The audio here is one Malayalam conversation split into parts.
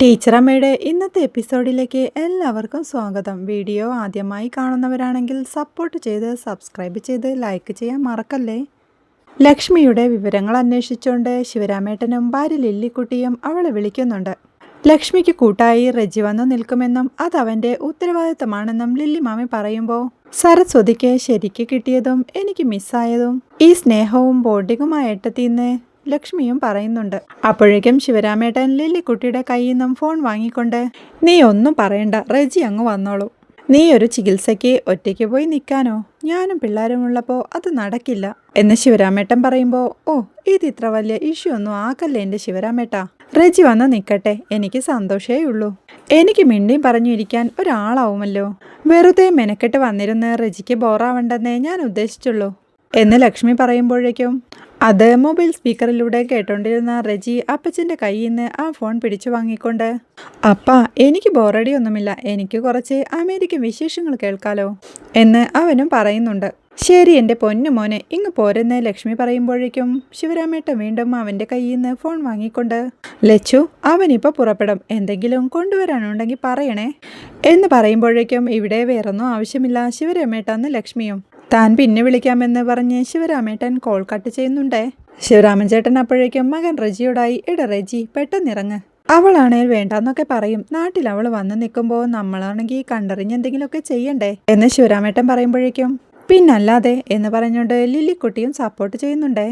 ടീച്ചറമ്മയുടെ ഇന്നത്തെ എപ്പിസോഡിലേക്ക് എല്ലാവർക്കും സ്വാഗതം. വീഡിയോ ആദ്യമായി കാണുന്നവരാണെങ്കിൽ സപ്പോർട്ട് ചെയ്ത് സബ്സ്ക്രൈബ് ചെയ്ത് ലൈക്ക് ചെയ്യാൻ മറക്കല്ലേ. ലക്ഷ്മിയുടെ വിവരങ്ങൾ അന്വേഷിച്ചുകൊണ്ട് ശിവരാമേട്ടനും ഭാര്യ ലില്ലിക്കുട്ടിയും അവളെ വിളിക്കുന്നുണ്ട്. ലക്ഷ്മിക്ക് കൂട്ടായി റെജി വന്നു നിൽക്കുമെന്നും അതവൻ്റെ ഉത്തരവാദിത്തമാണെന്നും ലില്ലിമാമി പറയുമ്പോൾ സരസ്വതിക്ക് ശരിക്ക് കിട്ടിയതും എനിക്ക് മിസ്സായതും ഈ സ്നേഹവും ബോണ്ടിങ്ങുമായ ഏട്ടത്തിന്ന് ലക്ഷ്മിയും പറയുന്നുണ്ട്. അപ്പോഴേക്കും ശിവരാമേട്ടൻ ലില്ലിക്കുട്ടിയുടെ കയ്യിൽ നിന്നും ഫോൺ വാങ്ങിക്കൊണ്ട്, നീ ഒന്നും പറയണ്ട, റെജി അങ്ങ് വന്നോളൂ. നീ ഒരു ചികിത്സയ്ക്ക് ഒറ്റയ്ക്ക് പോയി നിൽക്കാനോ? ഞാനും പിള്ളേരും ഉള്ളപ്പോൾ അത് നടക്കില്ല എന്ന് ശിവരാമേട്ടൻ പറയുമ്പോൾ, ഓ ഇത് ഇത്ര വലിയ ഇഷ്യൂ ഒന്നും ആക്കല്ലേ എൻ്റെ ശിവരാമേട്ടാ. റെജി വന്ന് നിൽക്കട്ടെ, എനിക്ക് സന്തോഷമേ ഉള്ളൂ. എനിക്ക് മിണ്ടിയും പറഞ്ഞിരിക്കാൻ ഒരാളാവുമല്ലോ. വെറുതെ മെനക്കെട്ട് വന്നിരുന്ന് റെജിക്ക് ബോറാവണ്ടെന്നേ ഞാൻ ഉദ്ദേശിച്ചുള്ളൂ എന്ന് ലക്ഷ്മി പറയുമ്പോഴേക്കും അത് മൊബൈൽ സ്പീക്കറിലൂടെ കേട്ടോണ്ടിരുന്ന റെജി അപ്പച്ചൻ്റെ കയ്യിൽ നിന്ന് ആ ഫോൺ പിടിച്ചു വാങ്ങിക്കൊണ്ട്, അപ്പാ എനിക്ക് ബോറടിയൊന്നുമില്ല, എനിക്ക് കുറച്ച് അമേരിക്കൻ വിശേഷങ്ങൾ കേൾക്കാലോ എന്ന് അവനും പറയുന്നുണ്ട്. ശരി എൻ്റെ പൊന്നു മോനെ, ഇങ്ങ് പോരെന്ന് ലക്ഷ്മി പറയുമ്പോഴേക്കും ശിവരാമേട്ടൻ വീണ്ടും അവൻ്റെ കയ്യിൽ നിന്ന് ഫോൺ വാങ്ങിക്കൊണ്ട്, ലച്ചു അവനിപ്പോൾ പുറപ്പെടും, എന്തെങ്കിലും കൊണ്ടുവരാനുണ്ടെങ്കിൽ പറയണേ എന്ന് പറയുമ്പോഴേക്കും ഇവിടെ വേറൊന്നും ആവശ്യമില്ല ശിവരാമേട്ടാന്ന് ലക്ഷ്മിയും. താൻ പിന്നെ വിളിക്കാമെന്ന് പറഞ്ഞ് ശിവരാമേട്ടൻ കോൾ കട്ട് ചെയ്യുന്നുണ്ടേ. ശിവരാമൻ ചേട്ടൻ അപ്പോഴേക്കും മകൻ റെജിയോടായി, ഇട റെജി പെട്ടെന്നിറങ്ങ്, അവളാണേൽ വേണ്ടാന്നൊക്കെ പറയും, നാട്ടിൽ അവൾ വന്ന് നിൽക്കുമ്പോൾ നമ്മളാണെങ്കിൽ കണ്ടറിഞ്ഞ് എന്തെങ്കിലുമൊക്കെ ചെയ്യണ്ടേ എന്ന് ശിവരാമേട്ടൻ പറയുമ്പോഴേക്കും പിന്നല്ലാതെ എന്ന് പറഞ്ഞുകൊണ്ട് ലില്ലിക്കുട്ടിയും സപ്പോർട്ട് ചെയ്യുന്നുണ്ടേ.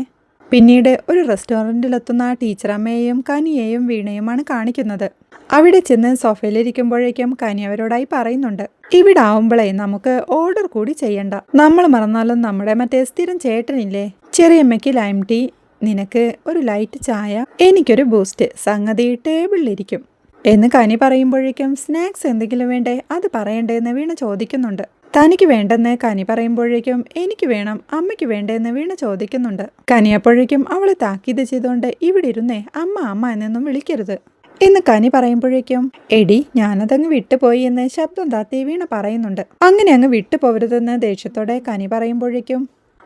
പിന്നീട് ഒരു റെസ്റ്റോറൻറ്റിലെത്തുന്ന ടീച്ചറമ്മയെയും കനിയെയും വീണയുമാണ് കാണിക്കുന്നത്. അവിടെ ചെന്ന് സോഫയിലിരിക്കുമ്പോഴേക്കും കനി അവരോടായി പറയുന്നുണ്ട്, ഇവിടെ ആവുമ്പോഴേ നമുക്ക് ഓർഡർ കൂടി ചെയ്യണ്ട, നമ്മൾ മറന്നാലും നമ്മുടെ മറ്റേ സ്ഥിരം ചേട്ടനില്ലേ, ചെറിയമ്മയ്ക്ക് ലൈം ടീ, നിനക്ക് ഒരു ലൈറ്റ് ചായ, എനിക്കൊരു ബൂസ്റ്റ്, സംഗതി ടേബിളിലിരിക്കും എന്ന് കനി പറയുമ്പോഴേക്കും സ്നാക്സ് എന്തെങ്കിലും വേണ്ടേ, അത് പറയണ്ടേന്ന് വീണ ചോദിക്കുന്നുണ്ട്. തനിക്ക് വേണ്ടെന്ന് കനി പറയുമ്പോഴേക്കും എനിക്ക് വേണം, അമ്മയ്ക്ക് വേണ്ടേന്ന് വീണ ചോദിക്കുന്നുണ്ട്. കനി അപ്പോഴേക്കും അവളെ താക്കീത് ചെയ്തുകൊണ്ട്, ഇവിടെ ഇരുന്നേ, അമ്മ അമ്മ എന്നൊന്നും വിളിക്കരുത് എന്ന് കനി പറയുമ്പോഴേക്കും, എടി ഞാനതങ്ങ് വിട്ടുപോയി എന്ന് ശബ്ദം താത്തി വീണ പറയുന്നുണ്ട്. അങ്ങനെ അങ്ങ് വിട്ടുപോകരുതെന്ന് ദേഷ്യത്തോടെ കനി പറയുമ്പോഴേക്കും,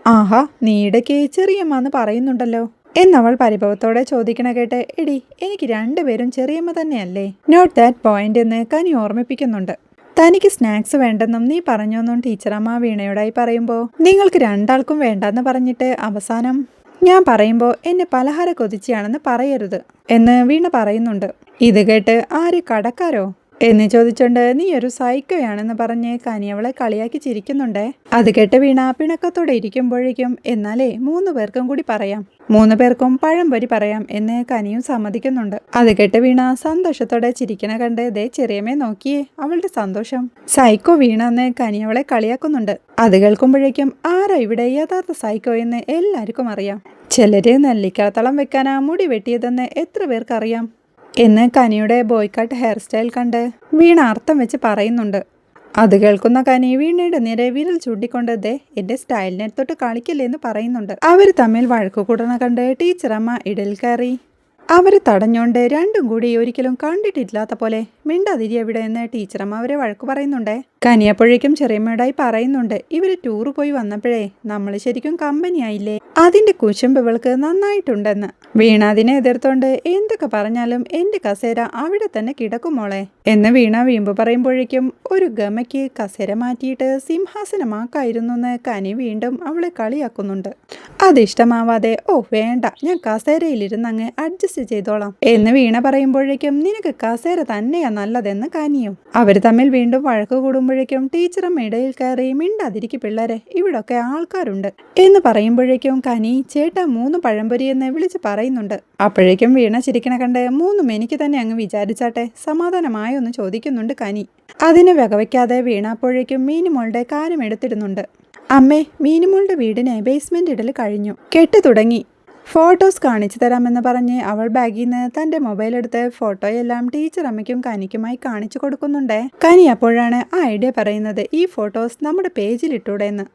ആഹാ നീ ഇടയ്ക്ക് ചെറിയമ്മന്ന് പറയുന്നുണ്ടല്ലോ എന്നവൾ പരിഭവത്തോടെ ചോദിക്കണ കേട്ട്, എടി എനിക്ക് രണ്ടുപേരും ചെറിയമ്മ തന്നെയല്ലേ, നോട്ട് ദാറ്റ് പോയിന്റ് എന്ന് കനി ഓർമ്മിപ്പിക്കുന്നുണ്ട്. തനിക്ക് സ്നാക്സ് വേണ്ടെന്നും നീ പറഞ്ഞൊന്നും ടീച്ചറമ്മ വീണയോടായി പറയുമ്പോൾ, നിങ്ങൾക്ക് രണ്ടാൾക്കും വേണ്ടെന്ന് പറഞ്ഞിട്ട് അവസാനം ഞാൻ പറയുമ്പോൾ എന്നെ പലഹാര കൊതിച്ചാണെന്ന് പറയരുത് എന്ന് വീണ പറയുന്നുണ്ട്. ഇത് കേട്ട് ആര്, കടക്കാരോ എന്ന് ചോദിച്ചോണ്ട്, നീ ഒരു സൈക്കോയാണെന്ന് പറഞ്ഞ് കനി അവളെ കളിയാക്കി ചിരിക്കുന്നുണ്ടേ. അത് കേട്ട് വീണ പിണക്കത്തോടെ ഇരിക്കുമ്പോഴേക്കും, എന്നാലേ 3 പേർക്കും കൂടി പറയാം, 3 പേർക്കും പഴംപൊരി പറയാം എന്ന് കനിയും സമ്മതിക്കുന്നുണ്ട്. അത് കേട്ട് വീണ സന്തോഷത്തോടെ ചിരിക്കണ കണ്ട് ദേ ചെറിയമ്മേ നോക്കിയേ അവളുടെ സന്തോഷം. സൈക്കോ വീണ എന്ന് കനി അവളെ കളിയാക്കുന്നുണ്ട്. അത് കേൾക്കുമ്പോഴേക്കും ആരാ ഇവിടെ യഥാർത്ഥ സൈക്കോ എന്ന് എല്ലാവർക്കും അറിയാം. ചിലര് നെല്ലിക്കാത്തളം വെക്കാനാ മുടി വെട്ടിയതെന്ന് എത്ര പേർക്കറിയാം എന്ന് കനിയുടെ ബോയ്ക്കട്ട് ഹെയർ സ്റ്റൈൽ കണ്ട് വീണ അർത്ഥം വെച്ച് പറയുന്നുണ്ട്. അത് കേൾക്കുന്ന കനി വീണയുടെ നേരെ വിരൽ ചൂണ്ടിക്കൊണ്ട്, ദേ എന്റെ സ്റ്റൈലിനെടുത്തോട്ട് കളിക്കില്ലേ എന്ന് പറയുന്നുണ്ട്. അവർ തമ്മിൽ വഴക്കു കൂടണ കണ്ട് ടീച്ചറമ്മ ഇടയിൽ കയറി അവർ തടഞ്ഞോണ്ട് രണ്ടും കൂടി ഒരിക്കലും കണ്ടിട്ടില്ലാത്ത പോലെ മിണ്ടാതിരി എവിടെ എന്ന് ടീച്ചറമ്മ അവരെ വഴക്കു പറയുന്നുണ്ടേ. കനിയപ്പോഴേക്കും ചെറിയമ്മയോടായി പറയുന്നുണ്ട്, ഇവര് ടൂറ് പോയി വന്നപ്പോഴേ നമ്മൾ ശരിക്കും കമ്പനിയായില്ലേ, അതിന്റെ കുശുമ്പ് ഇവൾക്ക് നന്നായിട്ടുണ്ടെന്ന്. വീണ അതിനെ എതിർത്തോണ്ട്, എന്തൊക്കെ പറഞ്ഞാലും എന്റെ കസേര അവിടെ തന്നെ കിടക്കുമോളെ എന്ന് വീണ വീമ്പ് പറയുമ്പോഴേക്കും ഒരു ഗമയ്ക്ക് കസേര മാറ്റിയിട്ട് സിംഹാസനമാക്കായിരുന്നു എന്ന് കനി വീണ്ടും അവളെ കളിയാക്കുന്നുണ്ട്. അതിഷ്ടമാവാതെ, ഓ വേണ്ട, ഞാൻ കസേരയിലിരുന്നങ്ങ് അഡ്ജസ്റ്റ് ചെയ്തോളാം എന്ന് വീണ പറയുമ്പോഴേക്കും, നിനക്ക് കസേര തന്നെയാ നല്ലതെന്ന് കനിയും. അവർ തമ്മിൽ വീണ്ടും വഴക്ക് കൂടുമ്പോഴേക്കും ടീച്ചറമ്മ ഇടയിൽ കയറി, മിണ്ടാതിരിക്കും പിള്ളേരെ, ഇവിടൊക്കെ ആൾക്കാരുണ്ട് എന്ന് പറയുമ്പോഴേക്കും കനി, ചേട്ടാ 3 പഴംപൊരി എന്ന് വിളിച്ച് പറയുന്നുണ്ട്. അപ്പോഴേക്കും വീണ ചിരിക്കണ കണ്ട്, 3 എനിക്ക് തന്നെ അങ്ങ് വിചാരിച്ചാട്ടെ, സമാധാനമായൊന്ന് ചോദിക്കുന്നുണ്ട് കനി. അതിന് വകവയ്ക്കാതെ വീണ അപ്പോഴേക്കും മീനുമോളുടെ കാര്യം എടുത്തിടുന്നുണ്ട്. അമ്മേ, മീനുമോളുടെ വീടിന് ബേസ്മെന്റ് ഇടൽ കഴിഞ്ഞു, കെട്ട് തുടങ്ങി, ഫോട്ടോസ് കാണിച്ചു തരാമെന്ന് പറഞ്ഞ് അവൾ ബാഗിൽ നിന്ന് തൻ്റെ മൊബൈൽ എടുത്ത് ഫോട്ടോയെല്ലാം ടീച്ചറമ്മയ്ക്കും കനിക്കുമായി കാണിച്ചു കൊടുക്കുന്നുണ്ടേ. കനി അപ്പോഴാണ് ആ ഐഡിയ പറയുന്നത്, ഈ ഫോട്ടോസ് നമ്മുടെ പേജിൽ ഇട്ടൂടെന്ന്.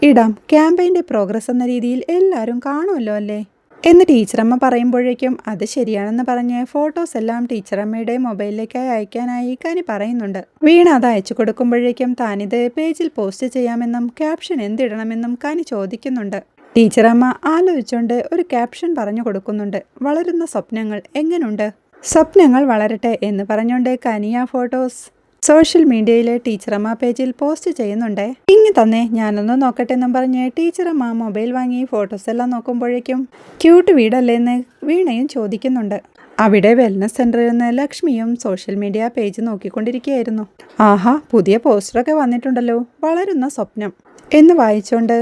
ഇടാം, ക്യാമ്പയിൻ്റെ പ്രോഗ്രസ് എന്ന രീതിയിൽ എല്ലാവരും കാണുമല്ലോ അല്ലേ എന്ന് ടീച്ചറമ്മ പറയുമ്പോഴേക്കും അത് ശരിയാണെന്ന് പറഞ്ഞ് ഫോട്ടോസ് എല്ലാം ടീച്ചറമ്മയുടെ മൊബൈലിലേക്കായി അയക്കാനായി കനി പറയുന്നുണ്ട്. വീണ അത് അയച്ചു കൊടുക്കുമ്പോഴേക്കും താനിത് പേജിൽ പോസ്റ്റ് ചെയ്യാമെന്നും ക്യാപ്ഷൻ എന്തിടണമെന്നും കനി ചോദിക്കുന്നുണ്ട്. ടീച്ചറമ്മ ആലോചിച്ചുകൊണ്ട് ഒരു ക്യാപ്ഷൻ പറഞ്ഞു കൊടുക്കുന്നുണ്ട്. വളരുന്ന സ്വപ്നങ്ങൾ എങ്ങനുണ്ട്? സ്വപ്നങ്ങൾ വളരട്ടെ എന്ന് പറഞ്ഞുകൊണ്ട് കനിയ ഫോട്ടോസ് സോഷ്യൽ മീഡിയയിലെ ടീച്ചറമ്മ പേജിൽ പോസ്റ്റ് ചെയ്യുന്നുണ്ട്. ഇങ്ങ് തന്നെ ഞാനൊന്ന് നോക്കട്ടെ എന്നും പറഞ്ഞ് ടീച്ചറമ്മ മൊബൈൽ വാങ്ങി ഫോട്ടോസ് എല്ലാം നോക്കുമ്പോഴേക്കും ക്യൂട്ട് വീടല്ലേന്ന് വീണയും ചോദിക്കുന്നുണ്ട്. അവിടെ വെൽനസ് സെന്ററിൽ നിന്ന് ലക്ഷ്മിയും സോഷ്യൽ മീഡിയ പേജ് നോക്കിക്കൊണ്ടിരിക്കുകയായിരുന്നു. ആഹാ, പുതിയ പോസ്റ്ററൊക്കെ വന്നിട്ടുണ്ടല്ലോ, വളരുന്ന സ്വപ്നം എന്ന് വായിച്ചോണ്ട്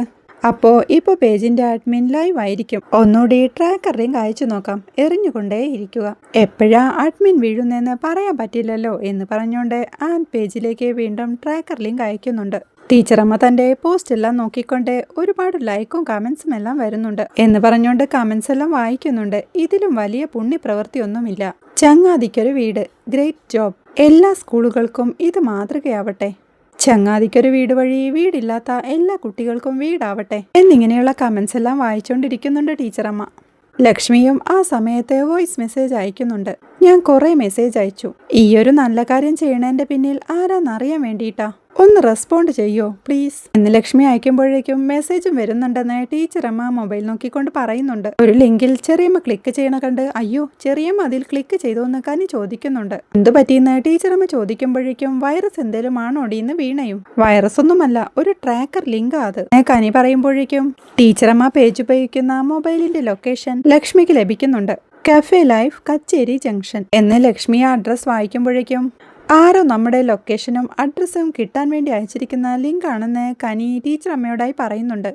ഇപ്പോൾ പേജിന്റെ അഡ്മിൻ ലൈവ് ആയിരിക്കും. ഒന്നുകൂടി ട്രാക്കർ ലിങ്ക് അയച്ചു നോക്കാം, എറിഞ്ഞുകൊണ്ടേ ഇരിക്കുക. എപ്പോഴാ അഡ്മിൻ വീഴുന്നെന്ന് പറയാൻ പറ്റില്ലല്ലോ എന്ന് പറഞ്ഞുകൊണ്ട് ആ പേജിലേക്ക് വീണ്ടും ട്രാക്കർ ലിങ്ക് അയക്കുന്നുണ്ട്. ടീച്ചറമ്മ തന്റെ പോസ്റ്റ് എല്ലാം നോക്കിക്കൊണ്ട് ഒരുപാട് ലൈക്കും കമന്റ്സും എല്ലാം വരുന്നുണ്ട് എന്ന് പറഞ്ഞുകൊണ്ട് കമന്റ്സ് എല്ലാം വായിക്കുന്നുണ്ട്. ഇതിലും വലിയ പുണ്യപ്രവൃത്തിയൊന്നുമില്ല. ചങ്ങാതിക്കൊരു വീട്, ഗ്രേറ്റ് ജോബ്. എല്ലാ സ്കൂളുകൾക്കും ഇത് മാതൃകയാവട്ടെ. ചങ്ങാതിക്കൊരു വീട് വഴി വീടില്ലാത്ത എല്ലാ കുട്ടികൾക്കും വീടാവട്ടെ എന്നിങ്ങനെയുള്ള കമന്റ്സ് എല്ലാം വായിച്ചുകൊണ്ടിരിക്കുന്നുണ്ട് ടീച്ചറമ്മ. ലക്ഷ്മിയും ആ സമയത്ത് വോയിസ് മെസ്സേജ് അയക്കുന്നുണ്ട്. ഞാൻ കുറേ മെസ്സേജ് അയച്ചു. ഈയൊരു നല്ല കാര്യം ചെയ്യണതിന്റെ പിന്നിൽ ആരാന്നറിയാൻ വേണ്ടിയിട്ടാ. ഒന്ന് റെസ്പോണ്ട് ചെയ്യോ പ്ലീസ് എന്ന് ലക്ഷ്മി അയക്കുമ്പോഴേക്കും മെസ്സേജും വരുന്നുണ്ടെന്ന് ടീച്ചറമ്മ മൊബൈൽ നോക്കിക്കൊണ്ട് പറയുന്നുണ്ട്. ഒരു ലിങ്കിൽ ചെറിയമ്മ ക്ലിക്ക് ചെയ്യണ കണ്ട് അയ്യോ ചെറിയമ്മ അതിൽ ക്ലിക്ക് ചെയ്തോന്ന് കനി ചോദിക്കുന്നുണ്ട്. എന്തു പറ്റിയെന്ന് ടീച്ചറമ്മ ചോദിക്കുമ്പോഴേക്കും വൈറസ് എന്തേലും ആണോടിയെന്ന് വീണയും. വൈറസ് ഒന്നുമല്ല, ഒരു ട്രാക്കർ ലിങ്കാ അത്. കനി പറയുമ്പോഴേക്കും ടീച്ചറമ്മ പേജ് ഉപയോഗിക്കുന്ന മൊബൈലിന്റെ ലൊക്കേഷൻ ലക്ഷ്മിക്ക് ലഭിക്കുന്നുണ്ട്. കഫേ ലൈഫ് കച്ചേരി ജംഗ്ഷൻ എന്ന് ലക്ഷ്മി അഡ്രസ് വായിക്കുമ്പോഴേക്കും ആരോ നമ്മുടെ ലൊക്കേഷനും അഡ്രസ്സും കിട്ടാൻ വേണ്ടി അയച്ചിരിക്കുന്ന ലിങ്ക് ആണെന്ന് കനി ടീച്ചറമ്മയോടായി പറയുന്നുണ്ട്.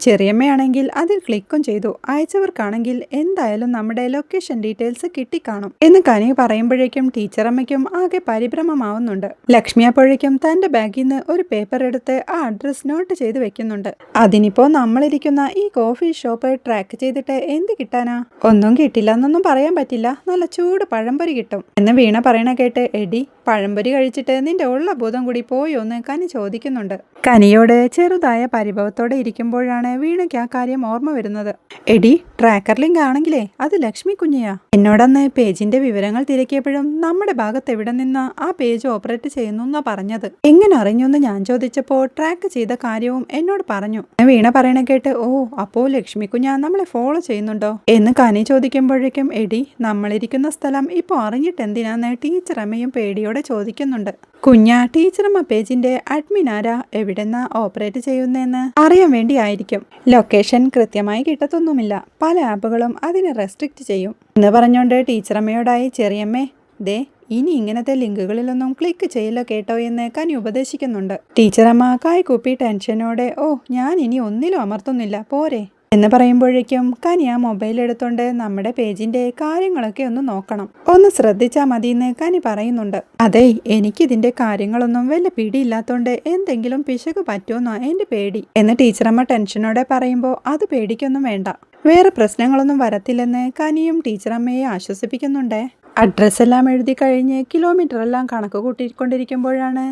ചെറിയമ്മയാണെങ്കിൽ അതിൽ ക്ലിക്കും ചെയ്തു. അയച്ചവർക്കാണെങ്കിൽ എന്തായാലും നമ്മുടെ ലൊക്കേഷൻ ഡീറ്റെയിൽസ് കിട്ടിക്കാണും എന്ന് കനി പറയുമ്പോഴേക്കും ടീച്ചറമ്മയ്ക്കും ആകെ പരിഭ്രമമാവുന്നുണ്ട്. ലക്ഷ്മി അപ്പോഴേക്കും തന്റെ ബാഗിൽ നിന്ന് ഒരു പേപ്പർ എടുത്ത് ആ അഡ്രസ് നോട്ട് ചെയ്ത് വെക്കുന്നുണ്ട്. അതിനിപ്പോ നമ്മളിരിക്കുന്ന ഈ കോഫി ഷോപ്പ് ട്രാക്ക് ചെയ്തിട്ട് എന്ത് കിട്ടാനാ? ഒന്നും കിട്ടില്ല എന്നൊന്നും പറയാൻ പറ്റില്ല, നല്ല ചൂട് പഴംപൊരി കിട്ടും എന്ന് വീണ പറയണ കേട്ട് എടി പഴംപൊരി കഴിച്ചിട്ട് നിന്റെ ഉള്ള ബോധം കൂടി പോയോന്ന് കനി ചോദിക്കുന്നുണ്ട്. കനിയോട് ചെറുതായ പരിഭവത്തോടെ ഇരിക്കുമ്പോഴാണ് വീണയ്ക്ക് ആ കാര്യം ഓർമ്മ വരുന്നത്. എടി ട്രാക്കർ ലിങ്ക് ആണെങ്കിലേ അത് ലക്ഷ്മി കുഞ്ഞിയാ. എന്നോടന്ന് പേജിന്റെ വിവരങ്ങൾ തിരക്കിയപ്പോഴും നമ്മുടെ ഭാഗത്ത് എവിടെ നിന്നാ ആ പേജ് ഓപ്പറേറ്റ് ചെയ്യുന്നു എന്നാ പറഞ്ഞത്. എങ്ങനെ അറിഞ്ഞുന്ന് ഞാൻ ചോദിച്ചപ്പോ ട്രാക്ക് ചെയ്ത കാര്യവും എന്നോട് പറഞ്ഞു. വീണ പറയണ കേട്ട് ഓ അപ്പോ ലക്ഷ്മി കുഞ്ഞാ നമ്മളെ ഫോളോ ചെയ്യുന്നുണ്ടോ എന്ന് കനി ചോദിക്കുമ്പോഴേക്കും എടി നമ്മളിരിക്കുന്ന സ്ഥലം ഇപ്പൊ അറിഞ്ഞിട്ട് എന്തിനാന്ന് ടീച്ചറമ്മയും പേടിയോടെ ചോദിക്കുന്നുണ്ട്. കുഞ്ഞാ ടീച്ചറമ്മ പേജിന്റെ അഡ്മിൻ ആരാ, എവിടെന്നാ ഓപ്പറേറ്റ് ചെയ്യുന്നതെന്ന് അറിയാൻ വേണ്ടി ആയിരിക്കും. ലൊക്കേഷൻ കൃത്യമായി കിട്ടത്തൊന്നുമില്ല, പല ആപ്പുകളും അതിനെ റെസ്ട്രിക്റ്റ് ചെയ്യും എന്ന് പറഞ്ഞുകൊണ്ട് ടീച്ചറമ്മയോടായി ചെറിയമ്മേ ദേ ഇനി ഇങ്ങനത്തെ ലിങ്കുകളിലൊന്നും ക്ലിക്ക് ചെയ്യില്ല കേട്ടോ എന്ന് കനി ഉപദേശിക്കുന്നുണ്ട്. ടീച്ചറമ്മ കായ്കൂപ്പി ടെൻഷനോടെ ഓ ഞാൻ ഇനി ഒന്നിലും അമർത്തുന്നില്ല പോരെ എന്ന് പറയുമ്പോഴേക്കും കനി ആ മൊബൈൽ എടുത്തോണ്ട് നമ്മുടെ പേജിന്റെ കാര്യങ്ങളൊക്കെ ഒന്ന് നോക്കണം, ഒന്ന് ശ്രദ്ധിച്ചാൽ മതി എന്ന് കനി പറയുന്നുണ്ട്. അതെ എനിക്കിതിന്റെ കാര്യങ്ങളൊന്നും വല്ല പിടിയില്ലാത്തോണ്ട് എന്തെങ്കിലും പിശക് പറ്റുമെന്നാ എന്റെ പേടി എന്ന് ടീച്ചറമ്മ ടെൻഷനോടെ പറയുമ്പോൾ അത് പേടിക്കൊന്നും വേണ്ട, വേറെ പ്രശ്നങ്ങളൊന്നും വരത്തില്ലെന്ന് കനിയും ടീച്ചറമ്മയെ ആശ്വസിപ്പിക്കുന്നുണ്ട്. അഡ്രസ് എല്ലാം എഴുതി കഴിഞ്ഞ് കിലോമീറ്റർ എല്ലാം കണക്ക് കൂട്ടിക്കൊണ്ടിരിക്കുമ്പോഴാണ്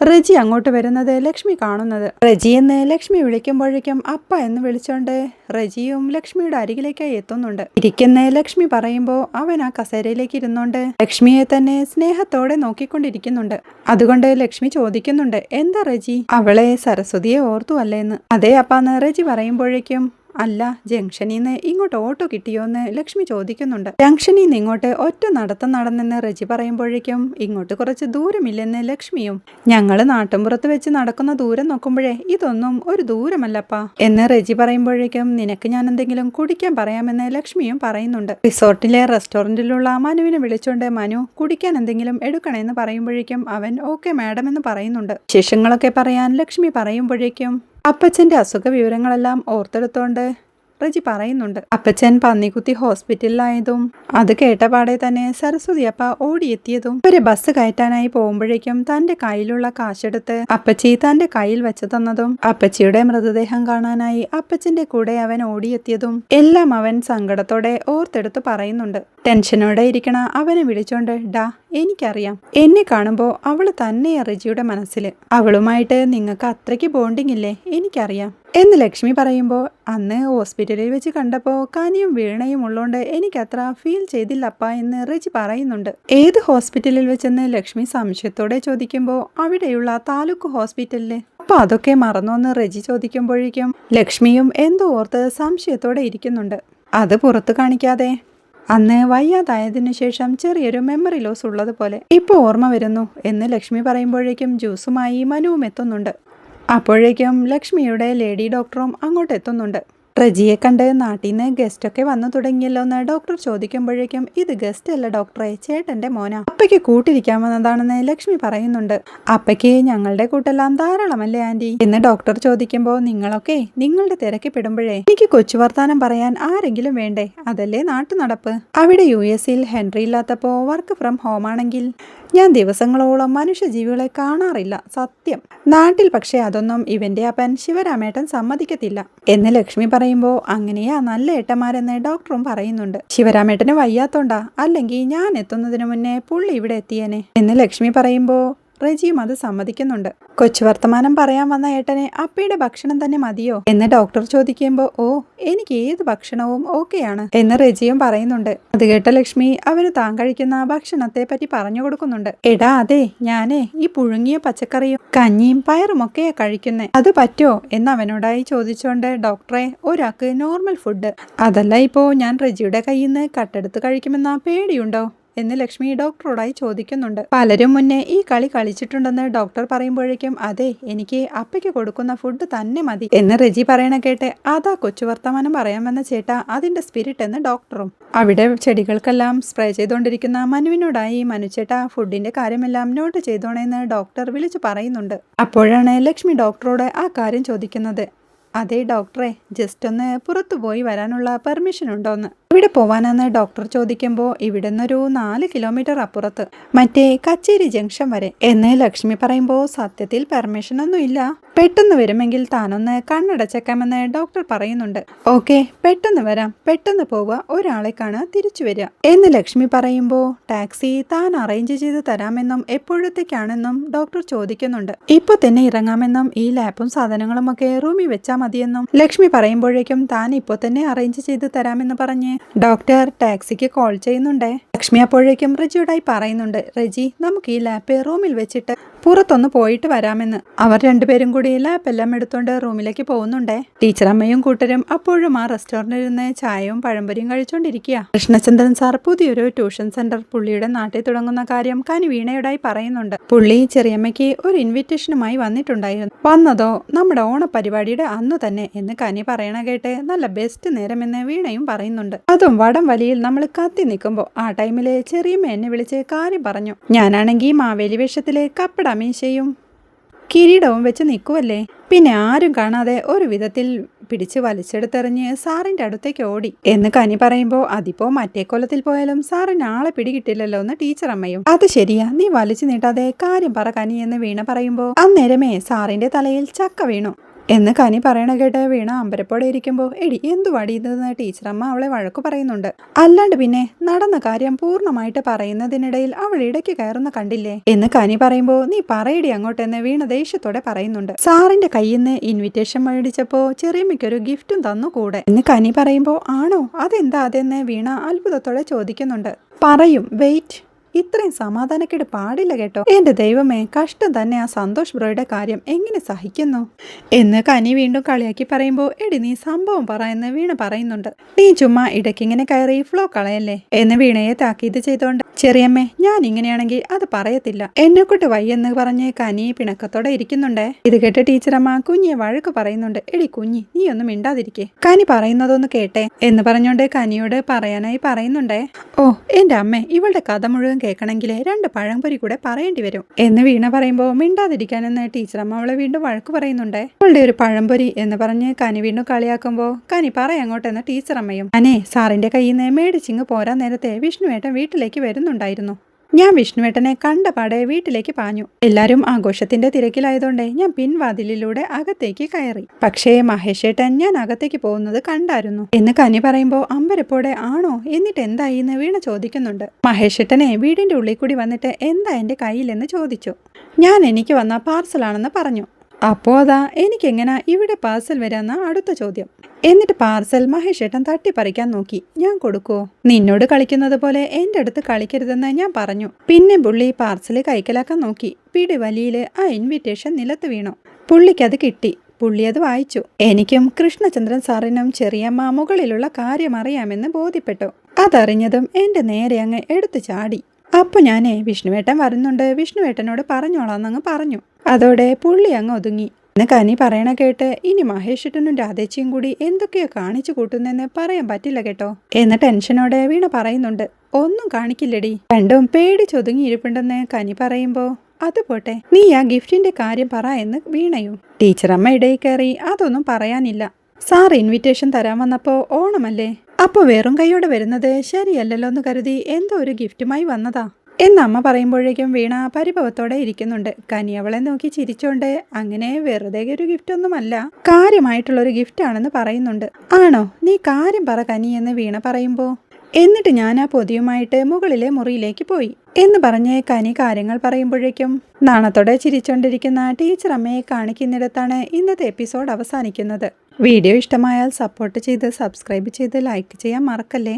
റജി അങ്ങോട്ട് വരുന്നത് ലക്ഷ്മി കാണുന്നത്. റജി എന്ന് ലക്ഷ്മി വിളിക്കുമ്പോഴേക്കും അപ്പ എന്ന് വിളിച്ചോണ്ട് റജിയും ലക്ഷ്മിയുടെ അരികിലേക്കായി എത്തുന്നുണ്ട്. ഇരിക്കുന്ന ലക്ഷ്മി പറയുമ്പോ അവൻ ആ കസേരയിലേക്ക് ഇരുന്നോണ്ട് ലക്ഷ്മിയെ തന്നെ സ്നേഹത്തോടെ നോക്കിക്കൊണ്ടിരിക്കുന്നുണ്ട്. അതുകൊണ്ട് ലക്ഷ്മി ചോദിക്കുന്നുണ്ട് എന്താ റജി, അവളെ സരസ്വതിയെ ഓർത്തു അല്ലേന്ന്. അതേ അപ്പാന്ന് റജി പറയുമ്പോഴേക്കും അല്ല ജംഗ്ഷനിൽ നിന്ന് ഇങ്ങോട്ട് ഓട്ടോ കിട്ടിയോന്ന് ലക്ഷ്മി ചോദിക്കുന്നുണ്ട്. ജംഗ്ഷനിൽ നിന്ന് ഇങ്ങോട്ട് ഒറ്റ നടത്തം നടന്നെന്ന് റജി പറയുമ്പോഴേക്കും ഇങ്ങോട്ട് കുറച്ച് ദൂരമില്ലെന്ന് ലക്ഷ്മിയും. ഞങ്ങള് നാട്ടിൻപുറത്ത് വെച്ച് നടക്കുന്ന ദൂരം നോക്കുമ്പോഴേ ഇതൊന്നും ഒരു ദൂരമല്ലപ്പാ എന്ന് റജി പറയുമ്പോഴേക്കും നിനക്ക് ഞാൻ എന്തെങ്കിലും കുടിക്കാൻ പറയാമെന്ന് ലക്ഷ്മിയും പറയുന്നുണ്ട്. റിസോർട്ടിലെ റെസ്റ്റോറന്റിലുള്ള മനുവിനെ വിളിച്ചോണ്ട് മനു കുടിക്കാൻ എന്തെങ്കിലും എടുക്കണേന്ന് പറയുമ്പോഴേക്കും അവൻ ഓക്കെ മാഡം എന്ന് പറയുന്നുണ്ട്. വിശേഷങ്ങളൊക്കെ പറയാൻ ലക്ഷ്മി പറയുമ്പോഴേക്കും അപ്പച്ചന്റെ അസുഖ വിവരങ്ങളെല്ലാം ഓർത്തെടുത്തോണ്ട് റജി പറയുന്നുണ്ട്. അപ്പച്ചൻ പന്നിക്കുത്തി ഹോസ്പിറ്റലിലായതും അത് കേട്ടപാടെ തന്നെ സരസ്വതി അപ്പ ഓടിയെത്തിയതും ഒരു ബസ് കയറ്റാനായി പോകുമ്പോഴേക്കും തന്റെ കയ്യിലുള്ള കാശെടുത്ത് അപ്പച്ചി തന്റെ കയ്യിൽ വെച്ചു തന്നതും അപ്പച്ചിയുടെ മൃതദേഹം കാണാനായി അപ്പച്ചന്റെ കൂടെ അവൻ ഓടിയെത്തിയതും എല്ലാം അവൻ സങ്കടത്തോടെ ഓർത്തെടുത്ത് പറയുന്നുണ്ട്. ടെൻഷനോടെ ഇരിക്കണ അവനെ വിളിച്ചോണ്ട് ഡാ എനിക്കറിയാം, എന്നെ കാണുമ്പോ അവള് തന്നെയാ റജിയുടെ മനസ്സില്, അവളുമായിട്ട് നിങ്ങൾക്ക് അത്രയ്ക്ക് ബോണ്ടിങ് ഇല്ലേ എനിക്കറിയാം എന്ന് ലക്ഷ്മി പറയുമ്പോൾ അന്ന് ഹോസ്പിറ്റലിൽ വെച്ച് കണ്ടപ്പോൾ കനിയും വീണയും ഉള്ളോണ്ട് എനിക്കത്ര ഫീൽ ചെയ്തില്ലപ്പ എന്ന് റജി പറയുന്നുണ്ട്. ഏത് ഹോസ്പിറ്റലിൽ വെച്ചെന്ന് ലക്ഷ്മി സംശയത്തോടെ ചോദിക്കുമ്പോൾ അവിടെയുള്ള താലൂക്ക് ഹോസ്പിറ്റലില്. അപ്പൊ അതൊക്കെ മറന്നോന്ന് റജി ചോദിക്കുമ്പോഴേക്കും ലക്ഷ്മിയും എന്തോ ഓർത്ത് സംശയത്തോടെ ഇരിക്കുന്നുണ്ട്. അത് പുറത്തു കാണിക്കാതെ അന്ന് വയ്യാതായതിനു ശേഷം ചെറിയൊരു മെമ്മറി ലോസ് ഉള്ളതുപോലെ ഇപ്പോൾ ഓർമ്മ വരുന്നു എന്ന് ലക്ഷ്മി പറയുമ്പോഴേക്കും ജ്യൂസുമായി മനുവും എത്തുന്നുണ്ട്. അപ്പോഴേക്കും ലക്ഷ്മിയുടെ ലേഡി ഡോക്ടറും അങ്ങോട്ട് എത്തുന്നുണ്ട്. റജിയെ കണ്ട് നാട്ടിൽ നിന്ന് ഗസ്റ്റൊക്കെ വന്നു തുടങ്ങിയല്ലോ എന്ന് ഡോക്ടർ ചോദിക്കുമ്പോഴേക്കും ഇത് ഗസ്റ്റ് അല്ല ഡോക്ടറെ, ചേട്ടന്റെ മോനാ. അപ്പയ്ക്ക് കൂട്ടിരിക്കാൻ വന്നതാണെന്ന് ലക്ഷ്മി പറയുന്നുണ്ട്. അപ്പയ്ക്ക് ഞങ്ങളുടെ കൂട്ടെല്ലാം ധാരാളമല്ലേ ആന്റി എന്ന് ഡോക്ടർ ചോദിക്കുമ്പോൾ നിങ്ങളൊക്കെ നിങ്ങളുടെ തിരക്കി പെടുമ്പോഴേ എനിക്ക് കൊച്ചു വർത്താനം പറയാൻ ആരെങ്കിലും വേണ്ടേ, അതല്ലേ നാട്ടു നടപ്പ്. അവിടെ US-ൽ ഹെൻറി ഇല്ലാത്തപ്പോ വർക്ക് ഫ്രം ഹോം ആണെങ്കിൽ ഞാൻ ദിവസങ്ങളോളം മനുഷ്യജീവികളെ കാണാറില്ല സത്യം. നാട്ടിൽ പക്ഷേ അതൊന്നും ഇവന്റെ അപ്പൻ ശിവരാമേട്ടൻ സമ്മതിക്കത്തില്ല എന്ന് ലക്ഷ്മി പറയുമ്പോൾ അങ്ങനെയാ നല്ല ഏട്ടന്മാരെന്ന് ഡോക്ടറും പറയുന്നുണ്ട്. ശിവരാമേട്ടന് വയ്യാത്തോണ്ടാ, അല്ലെങ്കിൽ ഞാൻ എത്തുന്നതിന് മുന്നേ പുള്ളി ഇവിടെ എത്തിയേനെ എന്ന് ലക്ഷ്മി പറയുമ്പോൾ റജിയും അത് സമ്മതിക്കുന്നുണ്ട്. കൊച്ചു വർത്തമാനം പറയാൻ വന്ന ഏട്ടനെ അപ്പയുടെ ഭക്ഷണം തന്നെ മതിയോ എന്ന് ഡോക്ടർ ചോദിക്കുമ്പോൾ ഓ എനിക്ക് ഏത് ഭക്ഷണവും ഓക്കെയാണ് എന്ന് റജിയും പറയുന്നുണ്ട്. അത് കേട്ട ലക്ഷ്മി അവന് താൻ കഴിക്കുന്ന ഭക്ഷണത്തെ പറ്റി പറഞ്ഞു കൊടുക്കുന്നുണ്ട്. എടാ അതെ ഞാനേ ഈ പുഴുങ്ങിയ പച്ചക്കറിയും കഞ്ഞിയും പയറും ഒക്കെയാ കഴിക്കുന്നേ, അത് പറ്റോ എന്ന് അവനോടായി ചോദിച്ചോണ്ട് ഡോക്ടറെ ഒരാൾക്ക് നോർമൽ ഫുഡ് അതല്ല ഇപ്പോ ഞാൻ റജിയുടെ കയ്യിൽ നിന്ന് കട്ടെടുത്ത് കഴിക്കുമെന്ന പേടിയുണ്ടോ എന്ന് ലക്ഷ്മി ഡോക്ടറോടായി ചോദിക്കുന്നുണ്ട്. പലരും മുന്നേ ഈ കളി കളിച്ചിട്ടുണ്ടെന്ന് ഡോക്ടർ പറയുമ്പോഴേക്കും അതെ എനിക്ക് അപ്പയ്ക്ക് കൊടുക്കുന്ന ഫുഡ് തന്നെ മതി എന്ന് റജി പറയണ കേട്ട് അതാ കൊച്ചു വർത്തമാനം പറയാൻ വന്ന ചേട്ടാ അതിന്റെ സ്പിരിറ്റ് എന്ന് ഡോക്ടറും. അവിടെ ചെടികൾക്കെല്ലാം സ്പ്രേ ചെയ്തുകൊണ്ടിരിക്കുന്ന മനുവിനോടായി മനുചേട്ടാ ഫുഡിന്റെ കാര്യമെല്ലാം നോട്ട് ചെയ്തോണേന്ന് ഡോക്ടർ വിളിച്ചു പറയുന്നുണ്ട്. അപ്പോഴാണ് ലക്ഷ്മി ഡോക്ടറോട് ആ കാര്യം ചോദിക്കുന്നത്. അതെ ഡോക്ടറെ ജസ്റ്റ് ഒന്ന് പുറത്തു പോയി വരാനുള്ള പെർമിഷൻ ഉണ്ടോന്ന്. ഇവിടെ പോവാനെന്ന് ഡോക്ടർ ചോദിക്കുമ്പോൾ ഇവിടെ നിന്നൊരു 4 കിലോമീറ്റർ അപ്പുറത്ത് മറ്റേ കച്ചേരി ജംഗ്ഷൻ വരെ എന്ന് ലക്ഷ്മി പറയുമ്പോൾ സത്യത്തിൽ പെർമിഷൻ ഒന്നും ഇല്ല, പെട്ടെന്ന് വരുമെങ്കിൽ താനൊന്ന് കണ്ണടച്ചേക്കാമെന്ന് ഡോക്ടർ പറയുന്നുണ്ട്. ഓക്കെ പെട്ടെന്ന് വരാം, പെട്ടെന്ന് പോവുക, ഒരാളെ കാണാൻ തിരിച്ചു വരിക എന്ന് ലക്ഷ്മി പറയുമ്പോൾ ടാക്സി താൻ അറേഞ്ച് ചെയ്ത് തരാമെന്നും എപ്പോഴത്തേക്കാണെന്നും ഡോക്ടർ ചോദിക്കുന്നുണ്ട്. ഇപ്പൊ തന്നെ ഇറങ്ങാമെന്നും ഈ ലാപ്പും സാധനങ്ങളും ഒക്കെ റൂമിൽ വെച്ചാൽ മതിയെന്നും ലക്ഷ്മി പറയുമ്പോഴേക്കും താൻ ഇപ്പോൾ തന്നെ അറേഞ്ച് ചെയ്ത് തരാമെന്ന് പറഞ്ഞ് ഡോക്ടർ ടാക്സിക്ക് കോൾ ചെയ്യുന്നുണ്ടേ. ലക്ഷ്മി അപ്പോഴേക്കും റജിയോടായി പറയുന്നുണ്ട് റജി നമുക്ക് ഈ ലാപ്പ് റൂമിൽ വെച്ചിട്ട് പുറത്തൊന്ന് പോയിട്ട് വരാമെന്ന്. അവർ രണ്ടുപേരും കൂടി ലാപ്പെല്ലാം എടുത്തോണ്ട് റൂമിലേക്ക് പോകുന്നുണ്ടേ. ടീച്ചറമ്മയും കൂട്ടരും അപ്പോഴും ആ റെസ്റ്റോറന്റിൽ ഇരുന്ന് ചായയും പഴംപൊരിയും കഴിച്ചോണ്ടിരിക്കുക. കൃഷ്ണചന്ദ്രൻ സാർ പുതിയൊരു ട്യൂഷൻ സെന്റർ പുള്ളിയുടെ നാട്ടിൽ തുടങ്ങുന്ന കാര്യം കനി വീണയോടായി പറയുന്നുണ്ട്. പുള്ളി ചെറിയമ്മയ്ക്ക് ഒരു ഇൻവിറ്റേഷനുമായി വന്നിട്ടുണ്ടായിരുന്നു. വന്നതോ നമ്മുടെ ഓണപരിപാടിയുടെ അന്നു തന്നെ എന്ന് കനി പറയണ കേട്ട് നല്ല ബെസ്റ്റ് നേരമെന്ന് വീണയും പറയുന്നുണ്ട്. അതും വടം വലിയിൽ നമ്മൾ കത്തി നിൽക്കുമ്പോൾ ആ ടൈമിലെ ചെറിയമ്മ എന്നെ വിളിച്ച് കാര്യം പറഞ്ഞു. ഞാനാണെങ്കിൽ മാവേലി വേഷത്തിലെ കപ്പട മീശയും കിരീടവും വെച്ച് നിൽക്കുവല്ലേ, പിന്നെ ആരും കാണാതെ ഒരു വിധത്തിൽ പിടിച്ച് വലിച്ചെടുത്തെറിഞ്ഞ് സാറിന്റെ അടുത്തേക്ക് ഓടി എന്ന് കനി പറയുമ്പോൾ അതിപ്പോ മറ്റേ കൊല്ലത്തിൽ പോയാലും സാറിന് ആളെ പിടികിട്ടില്ലല്ലോ എന്ന് ടീച്ചറമ്മയും. അത് ശരിയാ, നീ വലിച്ചു നീട്ടാതെ കാര്യം പറ കനി എന്ന് വീണ പറയുമ്പോൾ അന്നേരമേ സാറിന്റെ തലയിൽ ചക്ക വീണു എന്ന് കനി പറയണ കേട്ട് വീണ അമ്പരപ്പോടെ ഇരിക്കുമ്പോൾ എടി എന്തു വടിയെന്ന് ടീച്ചറമ്മ അവളെ വഴക്കു പറയുന്നുണ്ട്. അല്ലാണ്ട് പിന്നെ നടന്ന കാര്യം പൂർണ്ണമായിട്ട് പറയുന്നതിനിടയിൽ അവൾ ഇടയ്ക്ക് കയറുന്ന കണ്ടില്ലേ എന്ന് കനി പറയുമ്പോൾ നീ പറയടി അങ്ങോട്ടെന്ന് വീണ ദേഷ്യത്തോടെ പറയുന്നുണ്ട്. സാറിന്റെ കയ്യിൽ നിന്ന് ഇൻവിറ്റേഷൻ മേടിച്ചപ്പോ ചെറിയമ്മയ്ക്കൊരു ഗിഫ്റ്റും തന്നു കൂടെ എന്ന് കനി പറയുമ്പോൾ ആണോ അതെന്താ അതെന്ന് വീണ അത്ഭുതത്തോടെ ചോദിക്കുന്നുണ്ട്. പറയും വെയിറ്റ്, ഇത്രയും സമാധാനക്കേട് പാടില്ല കേട്ടോ. എന്റെ ദൈവമേ കഷ്ടം തന്നെ ആ സന്തോഷ് ബ്രോയുടെ കാര്യം എങ്ങനെ സഹിക്കുന്നു എന്ന് കനി വീണ്ടും കളിയാക്കി പറയുമ്പോൾ എടി നീ സംഭവം പറ എന്ന് വീണ പറയുന്നുണ്ട്. നീ ചുമ്മാ ഇടയ്ക്കിങ്ങനെ കയറി ഫ്ലോ കളയല്ലേ എന്ന് വീണയെ താക്കീത് ചെയ്തോണ്ട് ചെറിയമ്മേ ഞാൻ ഇങ്ങനെയാണെങ്കിൽ അത് പറയത്തില്ല, എന്നെക്കൊണ്ട് വയ്യെന്ന് പറഞ്ഞ് കനി പിണക്കത്തോടെ ഇരിക്കുന്നുണ്ടേ. ഇത് കേട്ട് ടീച്ചറമ്മ കുഞ്ഞിയെ വഴക്ക് പറയുന്നുണ്ട്. എടി കുഞ്ഞി നീ ഒന്നും മിണ്ടാതിരിക്കേ, കനി പറയുന്നതൊന്ന് കേട്ടെ എന്ന് പറഞ്ഞോണ്ട് കനിയോട് പറയാനായി പറയുന്നുണ്ടേ. ഓ എന്റെ അമ്മേ ഇവളുടെ കഥ മുഴുവൻ കേൾക്കണമെങ്കിലേ 2 പഴംപൊരി കൂടെ പറയേണ്ടി വരും എന്ന് വീണ പറയുമ്പോൾ മിണ്ടാതിരിക്കാനെന്ന് ടീച്ചറമ്മ അവളെ വീണ്ടും വഴക്ക് പറയുന്നുണ്ടേ. അവളുടെ ഒരു പഴംപൊരി എന്ന് പറഞ്ഞ് കനി വീണ്ടും കളിയാക്കുമ്പോൾ കനി പറയങ്ങോട്ടെന്ന് ടീച്ചറമ്മയും. അനേ സാറിന്റെ കയ്യിൽ നിന്ന് മേടിച്ചിങ്ങ് പോരാൻ നേരത്തെ വിഷ്ണുവേട്ടൻ വീട്ടിലേക്ക് വരുന്നുണ്ടായിരുന്നു. ഞാൻ വിഷ്ണുവേട്ടനെ കണ്ടപാടെ വീട്ടിലേക്ക് പാഞ്ഞു. എല്ലാരും ആഘോഷത്തിന്റെ തിരക്കിലായതുകൊണ്ട് ഞാൻ പിൻവാതിലിലൂടെ അകത്തേക്ക് കയറി. പക്ഷേ മഹേഷേട്ടൻ ഞാൻ അകത്തേക്ക് പോകുന്നത് കണ്ടായിരുന്നു എന്ന് കനി പറയുമ്പോൾ അമ്പരപ്പോടെ ആണോ എന്നിട്ട് എന്തായി എന്ന് വീണ ചോദിക്കുന്നുണ്ട്. മഹേഷേട്ടനെ വീടിന്റെ ഉള്ളിൽ കൂടി വന്നിട്ട് എന്താ എന്റെ കയ്യിലെന്ന് ചോദിച്ചു. ഞാൻ എനിക്ക് വന്ന പാർസലാണെന്ന് പറഞ്ഞു. അപ്പോ അതാ എനിക്കെങ്ങനെ ഇവിടെ പാർസൽ വരാന്ന അടുത്ത ചോദ്യം. എന്നിട്ട് പാർസൽ മഹേഷേട്ടൻ തട്ടിപ്പറിക്കാൻ നോക്കി. ഞാൻ കൊടുക്കുവോ? നിന്നോട് കളിക്കുന്നത് പോലെ എൻ്റെ അടുത്ത് കളിക്കരുതെന്ന് ഞാൻ പറഞ്ഞു. പിന്നെ പുള്ളി പാർസൽ കൈക്കലാക്കാൻ നോക്കി. പിടി വലിയില് ആ ഇൻവിറ്റേഷൻ നിലത്ത് വീണു. പുള്ളിക്കത് കിട്ടി. പുള്ളി അത് വായിച്ചു. എനിക്കും കൃഷ്ണചന്ദ്രൻ സാറിനും ചെറിയമ്മ മുകളിലുള്ള കാര്യം അറിയാമെന്ന് ബോധ്യപ്പെട്ടു. അതറിഞ്ഞതും എൻ്റെ നേരെ അങ്ങ് എടുത്തു ചാടി. അപ്പോൾ ഞാനേ വിഷ്ണുവേട്ടൻ വരുന്നുണ്ട്, വിഷ്ണുവേട്ടനോട് പറഞ്ഞോളാന്നങ്ങ് പറഞ്ഞു. അതോടെ പുള്ളി അങ്ങ് ഒതുങ്ങി. എന്ന് കനി പറയണ കേട്ട് ഇനി മഹേഷേട്ടനും രാധേച്ചിയും കൂടി എന്തൊക്കെയോ കാണിച്ചു കൂട്ടുന്നെന്ന് പറയാൻ പറ്റില്ല കേട്ടോ എന്ന് ടെൻഷനോടെ വീണ പറയുന്നുണ്ട്. ഒന്നും കാണിക്കില്ലടി, രണ്ടും പേടിച്ചൊതുങ്ങിയിരിപ്പുണ്ടെന്ന് കനി പറയുമ്പോ അത് പോട്ടെ, നീ ആ ഗിഫ്റ്റിന്റെ കാര്യം പറ എന്ന് വീണയും. ടീച്ചറമ്മ ഇടയിൽ കയറി അതൊന്നും പറയാനില്ല, സാർ ഇൻവിറ്റേഷൻ തരാൻ വന്നപ്പോ ഓണമല്ലേ, അപ്പോൾ വെറും കൈയോടെ വരുന്നത് ശരിയല്ലല്ലോ എന്ന് കരുതി എന്തോ ഒരു ഗിഫ്റ്റുമായി വന്നതാ എന്ന് അമ്മ പറയുമ്പോഴേക്കും വീണ പരിഭവത്തോടെ ഇരിക്കുന്നുണ്ട്. കനി അവളെ നോക്കി ചിരിച്ചോണ്ട് അങ്ങനെ വെറുതെ ഒരു ഗിഫ്റ്റ് ഒന്നുമല്ല, കാര്യമായിട്ടുള്ളൊരു ഗിഫ്റ്റ് ആണെന്ന് പറയുന്നുണ്ട്. ആണോ, നീ കാര്യം പറ കനി എന്ന് വീണ പറയുമ്പോ എന്നിട്ട് ഞാൻ ആ പൊതിയുമായിട്ട് മുകളിലെ മുറിയിലേക്ക് പോയി എന്ന് പറഞ്ഞ് കനി കാര്യങ്ങൾ പറയുമ്പോഴേക്കും നാണത്തോടെ ചിരിച്ചോണ്ടിരിക്കുന്ന ടീച്ചർ അമ്മയെ കാണിക്കുന്നിടത്താണ് ഇന്നത്തെ എപ്പിസോഡ് അവസാനിക്കുന്നത്. വീഡിയോ ഇഷ്ടമായാൽ സപ്പോർട്ട് ചെയ്ത് സബ്സ്ക്രൈബ് ചെയ്ത് ലൈക്ക് ചെയ്യാൻ മറക്കല്ലേ.